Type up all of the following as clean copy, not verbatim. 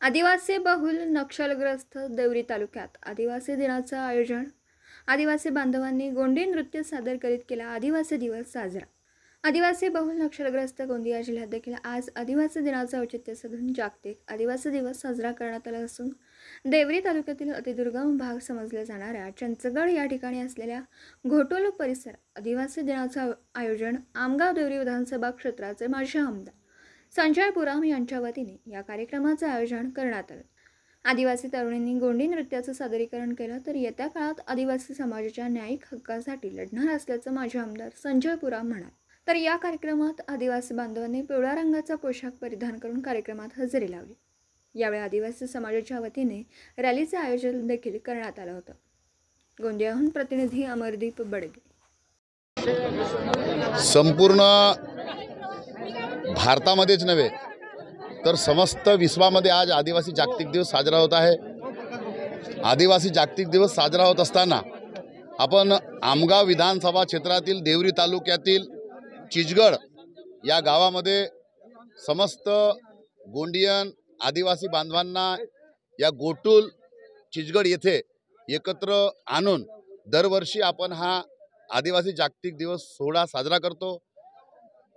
आदिवासी बहुल नक्षलग्रस्त देवरी तालुक्यात आदिवासी दिनाचं आयोजन। आदिवासी बांधवांनी गोंडी नृत्य सादर करीत केला आदिवासी दिवस साजरा। आदिवासी बहुल नक्षलग्रस्त गोंदिया जिल्ह्यात देखील आज आदिवासी दिनाचं औचित्य साधून जागतिक आदिवासी दिवस साजरा करण्यात आला असून देवरी तालुक्यातील अतिदुर्गम भाग समजल्या जाणाऱ्या चंचगड या ठिकाणी असलेल्या घोटोल परिसर आदिवासी दिनाचं आयोजन आमगाव देवरी विधानसभा क्षेत्राचे माजी आमदार संजय पुराम यांच्या वतीने या कार्यक्रमाचे आयोजन करण्यात आले। आदिवासी तरुणींनी गोंडी नृत्याचं सादरीकरण केलं तर येत्या काळात आदिवासी समाजाच्या न्यायिक हक्कासाठी लढणार असल्याचं माजी आमदार संजय पुराम म्हणाले। तर या कार्यक्रमात आदिवासी बांधवांनी पिवळ्या रंगाचा पोशाख परिधान करून कार्यक्रमात हजेरी लावली। यावेळी आदिवासी समाजाच्या वतीने रॅलीचे आयोजन देखील करण्यात आलं होतं। गोंदियाहून प्रतिनिधी अमरदीप बडगे। संपूर्ण भारतामध्येच नव्हे तर समस्त विश्वामध्ये आज आदिवासी जागतिक दिवस साजरा होत आहे। आदिवासी जागतिक दिवस साजरा होत असताना आपण आमगाव विधानसभा क्षेत्रातील देवरी तालुक्यातील चिचगड या गावामध्ये समस्त गोंडियन आदिवासी बांधवांना या गोटुल चिचगड येथे एकत्र आणून दरवर्षी आपण हा आदिवासी जागतिक दिवस सोहळा साजरा करतो।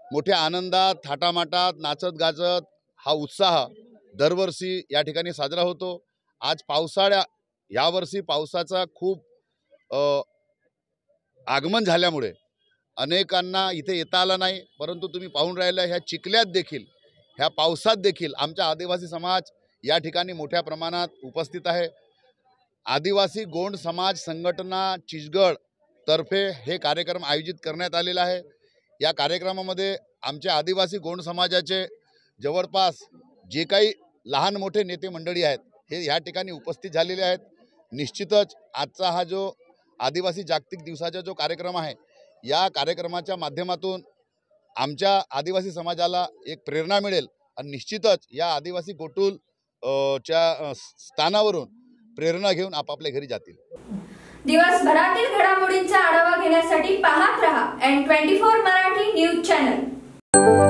मोठ्या आनंदात थाटामाटात नाचत गाजत हा उत्साह दरवर्षी या ठिकाणी साजरा होतो। आज यावर्षी पावसाचा खूप आगमन झाल्यामुळे अनेकांना इथे येता आला नाही, परंतु तुम्ही पाहून राहिला ह्या चिखल्यात देखील ह्या पावसात देखील आमचा आदिवासी समाज या ठिकाणी मोठ्या प्रमाणात उपस्थित आहे। आदिवासी गोंड समाज संघटना चिचगड तर्फे हे कार्यक्रम आयोजित करण्यात आलेला आहे। या कार्यक्रमामध्ये आमच्या आदिवासी गोंड समाजाचे जवळपास जे काही लहान मोठे नेते मंडळी आहेत हे या ठिकाणी उपस्थित झालेले आहेत। निश्चितच आजचा हा जो आदिवासी जागतिक दिवसाचा जो कार्यक्रम आहे या कार्यक्रमाच्या माध्यमातून आमच्या आदिवासी समाजाला एक प्रेरणा मिळेल आणि निश्चितच या आदिवासी गोटुल च्या स्थानावरून प्रेरणा घेऊन आपापल्या घरी जातील। दिवसभरातील घडामोडींचा आढावा घेण्यासाठी पाहत रहा N24 मराठी न्यूज चॅनल।